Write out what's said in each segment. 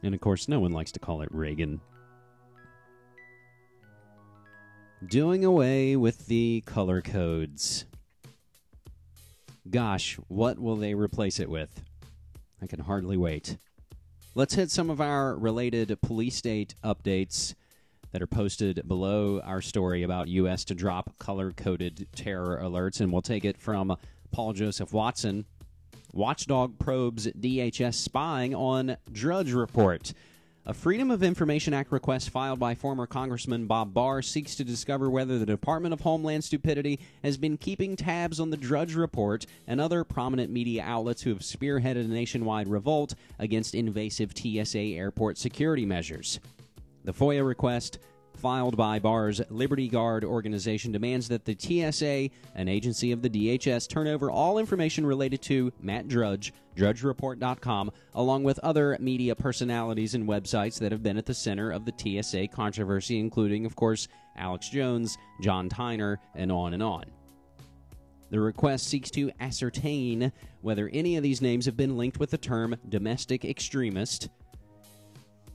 And, of course, no one likes to call it Reagan. Doing away with the color codes. Gosh, what will they replace it with? I can hardly wait. Let's hit some of our related police state updates that are posted below our story about U.S. to drop color-coded terror alerts, and we'll take it from Paul Joseph Watson. Watchdog probes DHS spying on Drudge Report. A Freedom of Information Act request filed by former Congressman Bob Barr seeks to discover whether the Department of Homeland Stupidity has been keeping tabs on the Drudge Report and other prominent media outlets who have spearheaded a nationwide revolt against invasive TSA airport security measures. The FOIA request, filed by Barr's Liberty Guard organization, demands that the TSA, an agency of the DHS, turn over all information related to Matt Drudge, drudgereport.com, along with other media personalities and websites that have been at the center of the TSA controversy, including, of course, Alex Jones, John Tyner, and on and on. The request seeks to ascertain whether any of these names have been linked with the term domestic extremist,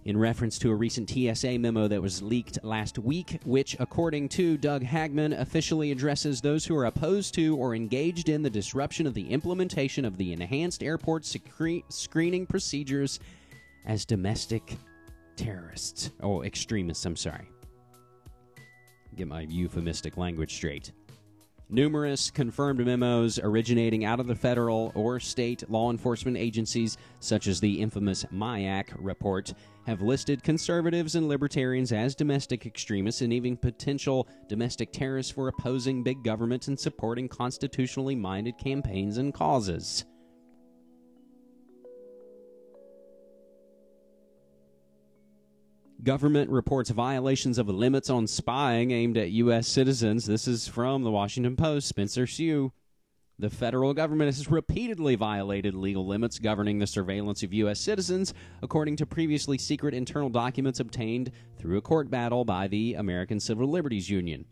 in reference to a recent TSA memo that was leaked last week, which, according to Doug Hagman, officially addresses those who are opposed to or engaged in the disruption of the implementation of the enhanced airport screening procedures as domestic terrorists. Oh, extremists, I'm sorry. Get my euphemistic language straight. Numerous confirmed memos originating out of the federal or state law enforcement agencies, such as the infamous MIAC report, have listed conservatives and libertarians as domestic extremists and even potential domestic terrorists for opposing big government and supporting constitutionally minded campaigns and causes. Government reports violations of limits on spying aimed at U.S. citizens. This is from the Washington Post. Spencer Hsu. The federal government has repeatedly violated legal limits governing the surveillance of U.S. citizens, according to previously secret internal documents obtained through a court battle by the American Civil Liberties Union.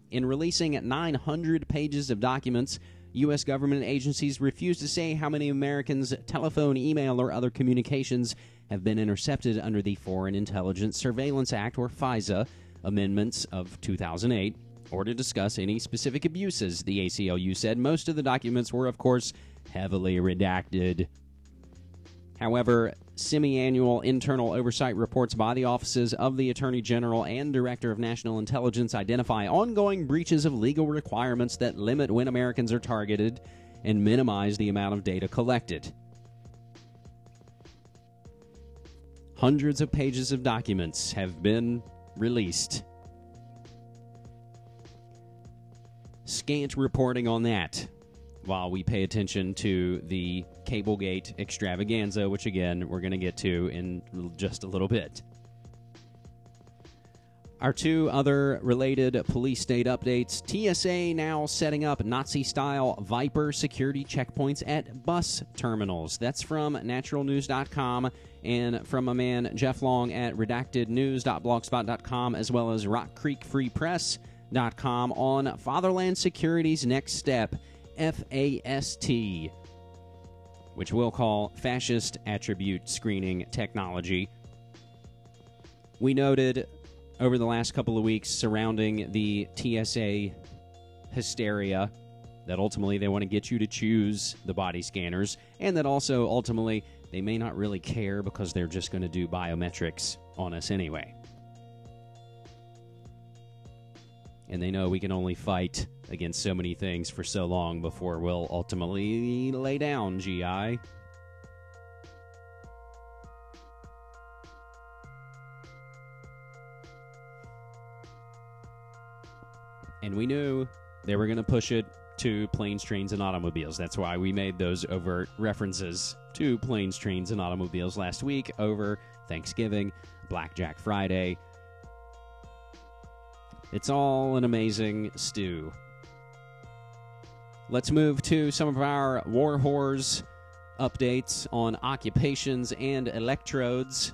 In releasing 900 pages of documents, U.S. government agencies refuse to say how many Americans' telephone, email, or other communications have been intercepted under the Foreign Intelligence Surveillance Act, or FISA, amendments of 2008, or to discuss any specific abuses. The ACLU said most of the documents were, of course, heavily redacted. However, semi-annual internal oversight reports by the offices of the Attorney General and Director of National Intelligence identify ongoing breaches of legal requirements that limit when Americans are targeted and minimize the amount of data collected. Hundreds of pages of documents have been released. Scant reporting on that, while we pay attention to the Cablegate extravaganza, which, again, we're going to get to in just a little bit. Our two other related police state updates. TSA now setting up Nazi-style Viper security checkpoints at bus terminals. That's from naturalnews.com and from a man, Jeff Long, at redactednews.blogspot.com, as well as rockcreekfreepress.com on Fatherland Security's next step, FAST, which we'll call Fascist Attribute Screening Technology. We noted over the last couple of weeks surrounding the TSA hysteria that ultimately they want to get you to choose the body scanners, and that also ultimately they may not really care because they're just going to do biometrics on us anyway. And they know we can only fight against so many things for so long before we'll ultimately lay down, GI. And we knew they were going to push it to planes, trains, and automobiles. That's why we made those overt references to planes, trains, and automobiles last week over Thanksgiving, Blackjack Friday. It's all an amazing stew. Let's move to some of our warwhores updates on occupations and electrodes.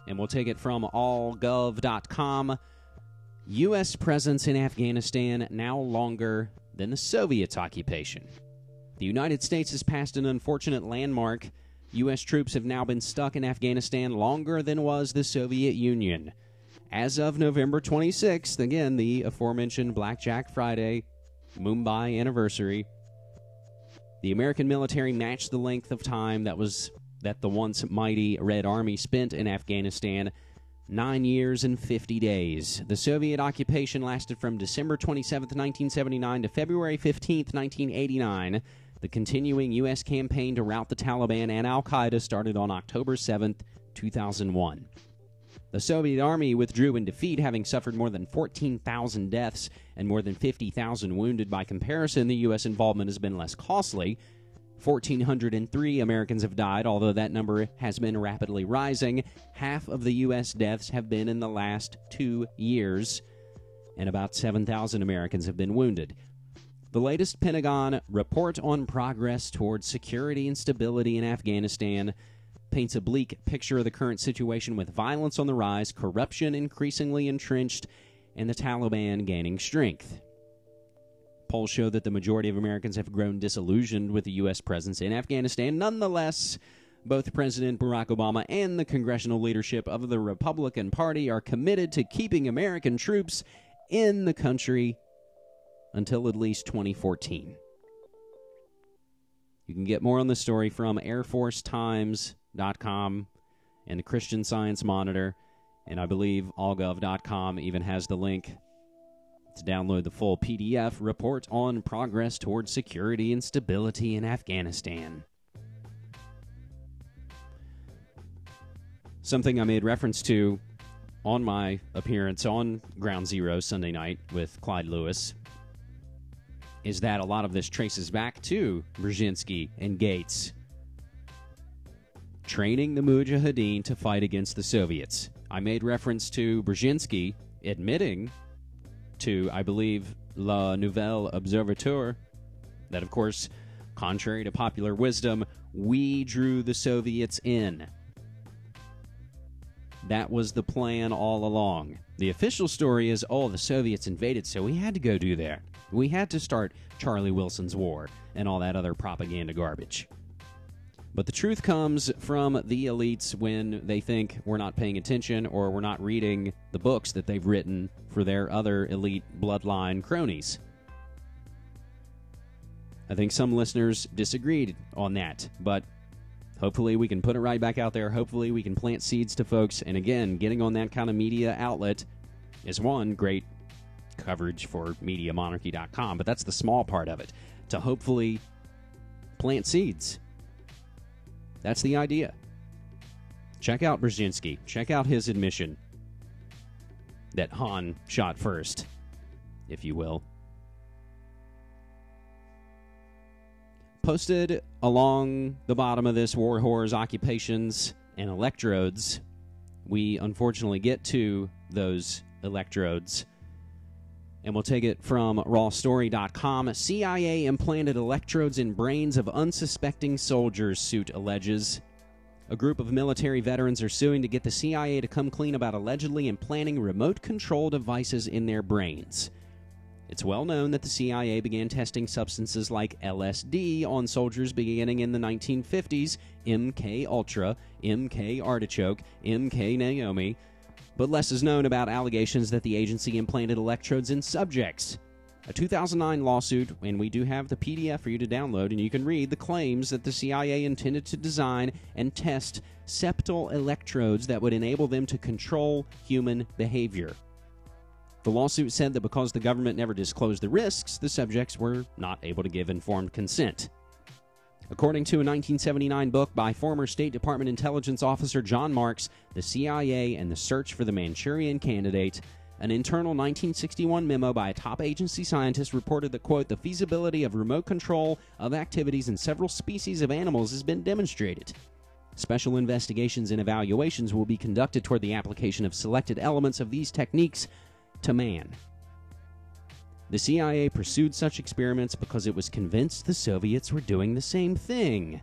And we'll take it from allgov.com. U.S. presence in Afghanistan now longer than the Soviets' occupation. The United States has passed an unfortunate landmark U.S. troops have now been stuck in Afghanistan longer than was the Soviet Union. As of November 26th, again, the aforementioned Blackjack Friday, Mumbai anniversary, the American military matched the length of time that the once mighty Red Army spent in Afghanistan, 9 years and 50 days. The Soviet occupation lasted from December 27, 1979 to February 15, 1989. The continuing U.S. campaign to rout the Taliban and al-Qaeda started on October 7, 2001. The Soviet Army withdrew in defeat, having suffered more than 14,000 deaths and more than 50,000 wounded. By comparison, the U.S. involvement has been less costly. 1,403 Americans have died, although that number has been rapidly rising. Half of the U.S. deaths have been in the last 2 years, and about 7,000 Americans have been wounded. The latest Pentagon report on progress towards security and stability in Afghanistan paints a bleak picture of the current situation, with violence on the rise, corruption increasingly entrenched, and the Taliban gaining strength. Polls show that the majority of Americans have grown disillusioned with the U.S. presence in Afghanistan. Nonetheless, both President Barack Obama and the congressional leadership of the Republican Party are committed to keeping American troops in the country until at least 2014. You can get more on this story from airforcetimes.com and the Christian Science Monitor, and I believe allgov.com even has the link to download the full PDF report on progress towards security and stability in Afghanistan. Something I made reference to on my appearance on Ground Zero Sunday night with Clyde Lewis is that a lot of this traces back to Brzezinski and Gates training the Mujahideen to fight against the Soviets. I made reference to Brzezinski admitting to, I believe, La Nouvelle Observateur that, of course, contrary to popular wisdom, we drew the Soviets in. That was the plan all along. The official story is, the Soviets invaded, so we had to go do that. We had to start Charlie Wilson's war and all that other propaganda garbage. But the truth comes from the elites when they think we're not paying attention or we're not reading the books that they've written for their other elite bloodline cronies. I think some listeners disagreed on that, but hopefully we can put it right back out there. Hopefully we can plant seeds to folks. And again, getting on that kind of media outlet is one great coverage for MediaMonarchy.com, but that's the small part of it, to hopefully plant seeds. That's the idea. Check out Brzezinski. Check out his admission that Han shot first, if you will. Posted along the bottom of this, warwhores, occupations, and electrodes. We unfortunately get to those electrodes, and we'll take it from rawstory.com. CIA implanted electrodes in brains of unsuspecting soldiers, suit alleges. A group of military veterans are suing to get the CIA to come clean about allegedly implanting remote control devices in their brains. It's well known that the CIA began testing substances like LSD on soldiers beginning in the 1950s, MK Ultra, MK Artichoke, MK Naomi, but less is known about allegations that the agency implanted electrodes in subjects. A 2009 lawsuit, and we do have the PDF for you to download, and you can read the claims that the CIA intended to design and test septal electrodes that would enable them to control human behavior. The lawsuit said that because the government never disclosed the risks, the subjects were not able to give informed consent. According to a 1979 book by former State Department intelligence officer John Marks, The CIA and the Search for the Manchurian Candidate, an internal 1961 memo by a top agency scientist reported that, quote, the feasibility of remote control of activities in several species of animals has been demonstrated. Special investigations and evaluations will be conducted toward the application of selected elements of these techniques to man. The CIA pursued such experiments because it was convinced the Soviets were doing the same thing.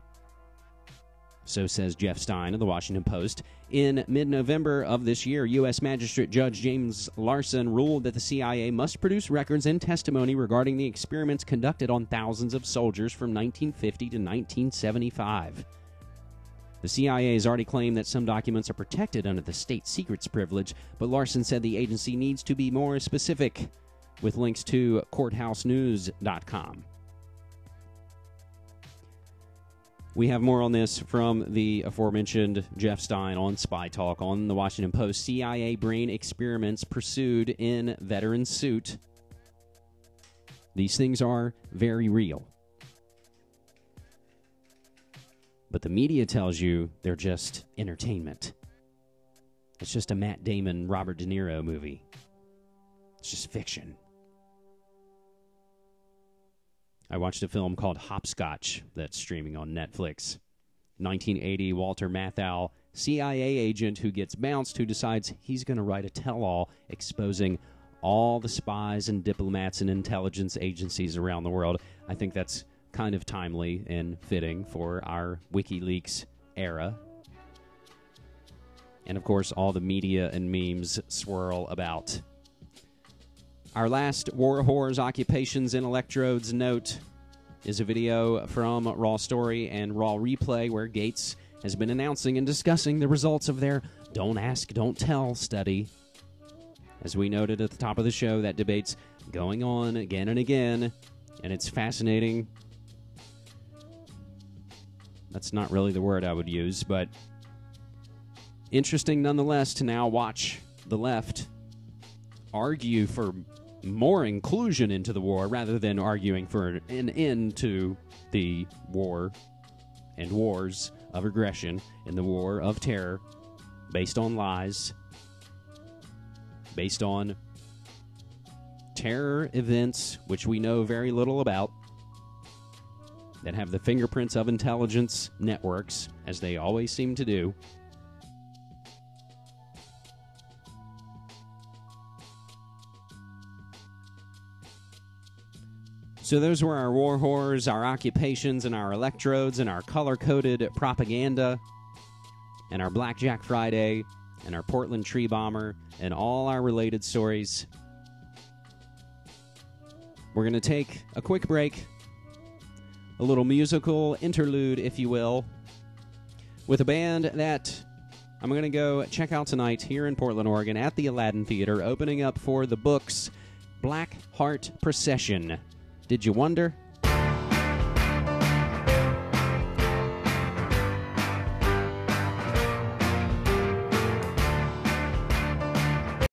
So says Jeff Stein of the Washington Post. In mid-November of this year, U.S. Magistrate Judge James Larson ruled that the CIA must produce records and testimony regarding the experiments conducted on thousands of soldiers from 1950 to 1975. The CIA has already claimed that some documents are protected under the state secrets privilege, but Larson said the agency needs to be more specific, with links to courthousenews.com. We have more on this from the aforementioned Jeff Stein on Spy Talk on the Washington Post. CIA brain experiments pursued in veteran suit. These things are very real. But the media tells you they're just entertainment. It's just a Matt Damon, Robert De Niro movie. It's just fiction. I watched a film called Hopscotch that's streaming on Netflix. 1980 Walter Matthau, CIA agent who gets bounced, who decides he's going to write a tell-all exposing all the spies and diplomats and intelligence agencies around the world. I think that's kind of timely and fitting for our WikiLeaks era. And, of course, all the media and memes swirl about. Our last War Whores Occupations and Electrodes note is a video from Raw Story and Raw Replay where Gates has been announcing and discussing the results of their Don't Ask, Don't Tell study. As we noted at the top of the show, that debate's going on again and again, and it's fascinating. That's not really the word I would use, but interesting nonetheless to now watch the left argue for more inclusion into the war rather than arguing for an end to the war and wars of aggression and the war of terror based on lies, based on terror events which we know very little about, that have the fingerprints of intelligence networks, as they always seem to do. So those were our war whores, our occupations, and our electrodes, and our color-coded propaganda, and our Blackjack Friday, and our Portland tree bomber, and all our related stories. We're going to take a quick break, a little musical interlude, if you will, with a band that I'm going to go check out tonight here in Portland, Oregon, at the Aladdin Theater, opening up for the Books' Black Heart Procession. Did you wonder?